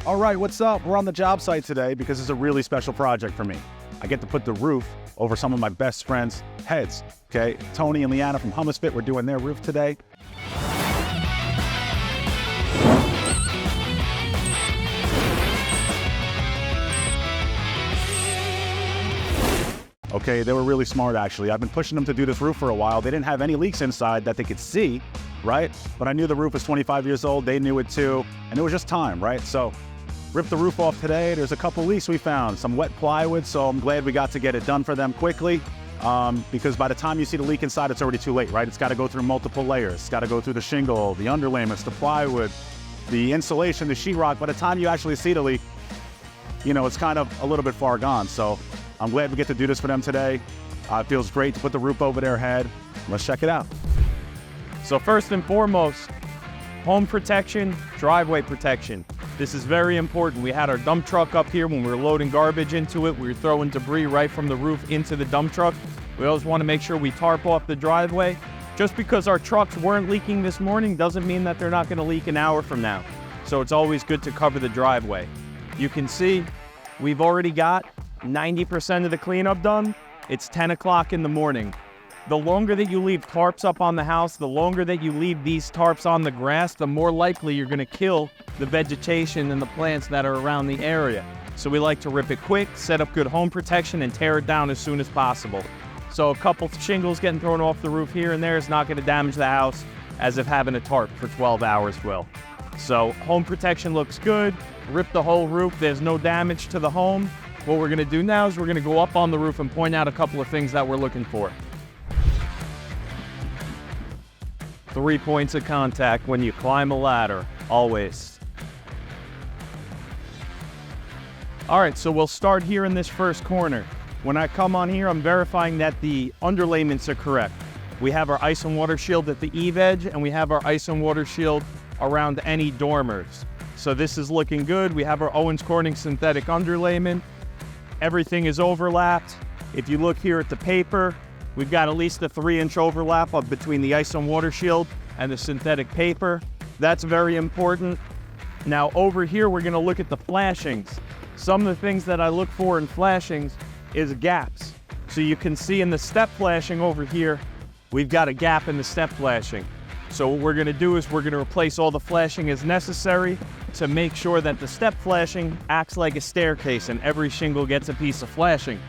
All right, what's up? We're on the job site today because it's a really special project for me. I get to put the roof over some of my best friends' heads, okay? Tony and Lianna from Hummus Fit, we're doing their roof today. Okay, they were really smart actually. I've been pushing them to do this roof for a while. They didn't have any leaks inside that they could see, right? But I knew the roof was 25 years old, they knew it too, and it was just time, right? So, ripped the roof off today. There's a couple leaks we found, some wet plywood, so I'm glad we got to get it done for them quickly, because by the time you see the leak inside, it's already too late, right? It's gotta go through multiple layers. It's gotta go through the shingle, the underlayments, the plywood, the insulation, the sheetrock. By the time you actually see the leak, you know, it's kind of a little bit far gone. So I'm glad we get to do this for them today. It feels great to put the roof over their head. Let's check it out. So first and foremost, home protection, driveway protection. This is very important. We had our dump truck up here when we were loading garbage into it. We were throwing debris right from the roof into the dump truck. We always want to make sure we tarp off the driveway. Just because our trucks weren't leaking this morning doesn't mean that they're not going to leak an hour from now. So it's always good to cover the driveway. You can see we've already got 90% of the cleanup done. It's 10 o'clock in the morning. The longer that you leave tarps up on the house, the longer that you leave these tarps on the grass, the more likely you're going to kill the vegetation and the plants that are around the area. So we like to rip it quick, set up good home protection, and tear it down as soon as possible. So a couple shingles getting thrown off the roof here and there is not going to damage the house as if having a tarp for 12 hours will. So home protection looks good. Rip the whole roof. There's no damage to the home. What we're going to do now is we're going to go up on the roof and point out a couple of things that we're looking for. 3 points of contact when you climb a ladder, always. All right, so we'll start here in this first corner. When I come on here, I'm verifying that the underlayments are correct. We have our ice and water shield at the eave edge, and we have our ice and water shield around any dormers. So this is looking good. We have our Owens Corning synthetic underlayment. Everything is overlapped. If you look here at the paper, we've got at least a 3-inch overlap up between the ice and water shield and the synthetic paper. That's very important. Now over here, we're gonna look at the flashings. Some of the things that I look for in flashings is gaps. So you can see in the step flashing over here, we've got a gap in the step flashing. So what we're gonna do is we're gonna replace all the flashing as necessary to make sure that the step flashing acts like a staircase and every shingle gets a piece of flashing.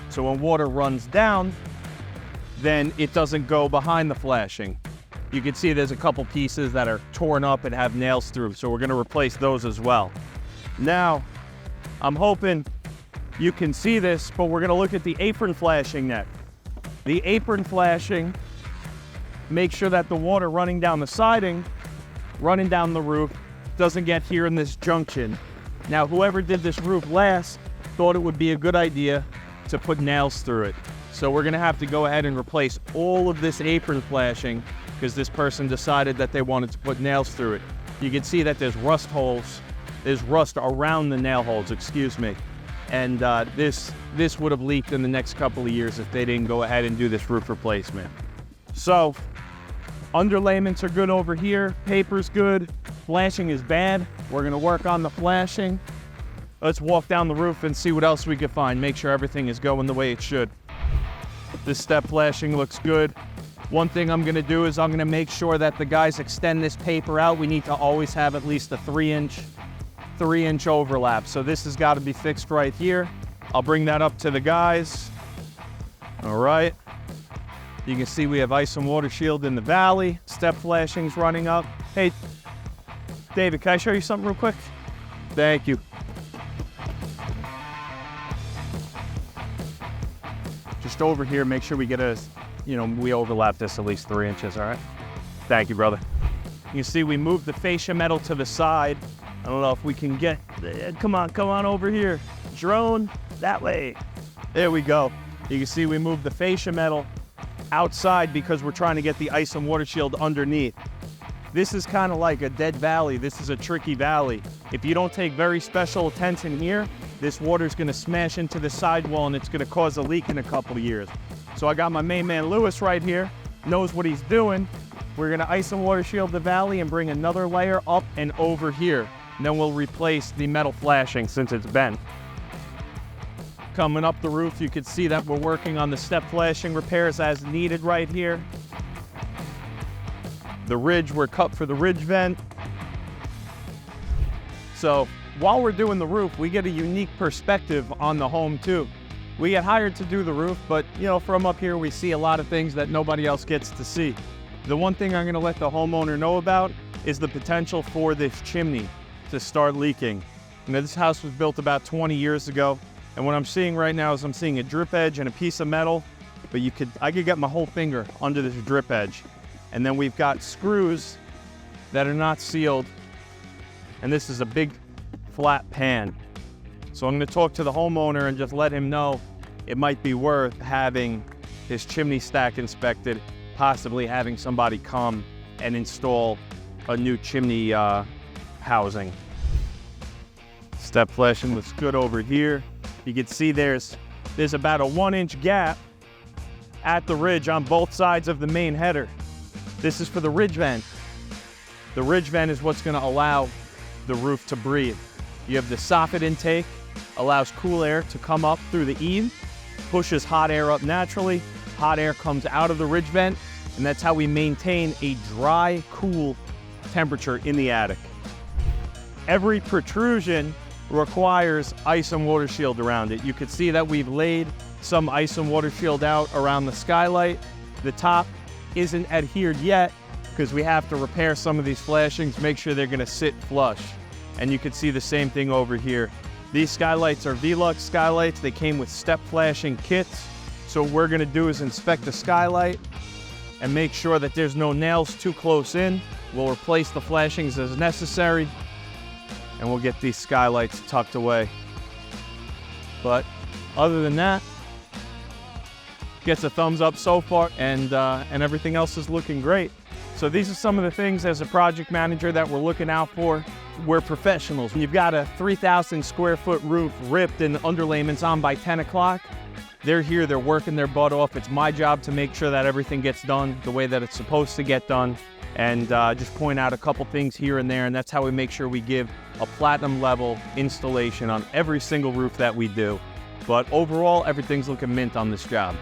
So when water runs down, then it doesn't go behind the flashing. You can see there's a couple pieces that are torn up and have nails through, so we're gonna replace those as well. Now, I'm hoping you can see this, but we're gonna look at the apron flashing next. The apron flashing, make sure that the water running down the siding, running down the roof, doesn't get here in this junction. Now, whoever did this roof last thought it would be a good idea to put nails through it. So we're gonna have to go ahead and replace all of this apron flashing because this person decided that they wanted to put nails through it. You can see that there's rust holes, there's rust around the nail holes, excuse me. And this would have leaked in the next couple of years if they didn't go ahead and do this roof replacement. So, underlayments are good over here, paper's good, flashing is bad. We're gonna work on the flashing. Let's walk down the roof and see what else we can find, make sure everything is going the way it should. This step flashing looks good. One thing I'm gonna do is I'm gonna make sure that the guys extend this paper out. We need to always have at least a 3-inch overlap. So this has got to be fixed right here. I'll bring that up to the guys. All right. You can see we have ice and water shield in the valley. Step flashing's running up. Hey, David, can I show you something real quick? Thank you. Just over here, make sure we get we overlap this at least 3 inches, all right? Thank you, brother. You see we moved the fascia metal to the side. I don't know if we can get, come on over here. Drone, that way. There we go. You can see we moved the fascia metal outside because we're trying to get the ice and water shield underneath. This is kind of like a dead valley. This is a tricky valley. If you don't take very special attention here, this water's gonna smash into the sidewall and it's gonna cause a leak in a couple of years. So I got my main man Lewis right here, knows what he's doing. We're gonna ice and water shield the valley and bring another layer up and over here. and then we'll replace the metal flashing since it's bent. Coming up the roof, you can see that we're working on the step flashing repairs as needed right here. The ridge, we're cut for the ridge vent. So while we're doing the roof, we get a unique perspective on the home too. We get hired to do the roof, but from up here, we see a lot of things that nobody else gets to see. The one thing I'm gonna let the homeowner know about is the potential for this chimney to start leaking. This house was built about 20 years ago, and what I'm seeing right now is I'm seeing a drip edge and a piece of metal, but I could get my whole finger under this drip edge. And then we've got screws that are not sealed, and this is a big flat pan. So I'm gonna talk to the homeowner and just let him know it might be worth having his chimney stack inspected, possibly having somebody come and install a new chimney housing. Step flashing looks good over here. You can see there's about a 1-inch gap at the ridge on both sides of the main header. This is for the ridge vent. The ridge vent is what's gonna allow the roof to breathe. You have the soffit intake, allows cool air to come up through the eave, pushes hot air up naturally, hot air comes out of the ridge vent, and that's how we maintain a dry, cool temperature in the attic. Every protrusion requires ice and water shield around it. You can see that we've laid some ice and water shield out around the skylight. The top isn't adhered yet because we have to repair some of these flashings, make sure they're gonna sit flush. And you can see the same thing over here. These skylights are Velux skylights. They came with step flashing kits. So what we're gonna do is inspect the skylight and make sure that there's no nails too close in. We'll replace the flashings as necessary, and we'll get these skylights tucked away. But other than that, gets a thumbs up so far, and everything else is looking great. So these are some of the things as a project manager that we're looking out for. We're professionals. You've got a 3,000 square foot roof ripped and underlayments on by 10 o'clock. They're here, they're working their butt off. It's my job to make sure that everything gets done the way that it's supposed to get done, and just point out a couple things here and there, and that's how we make sure we give a platinum level installation on every single roof that we do. But overall, everything's looking mint on this job.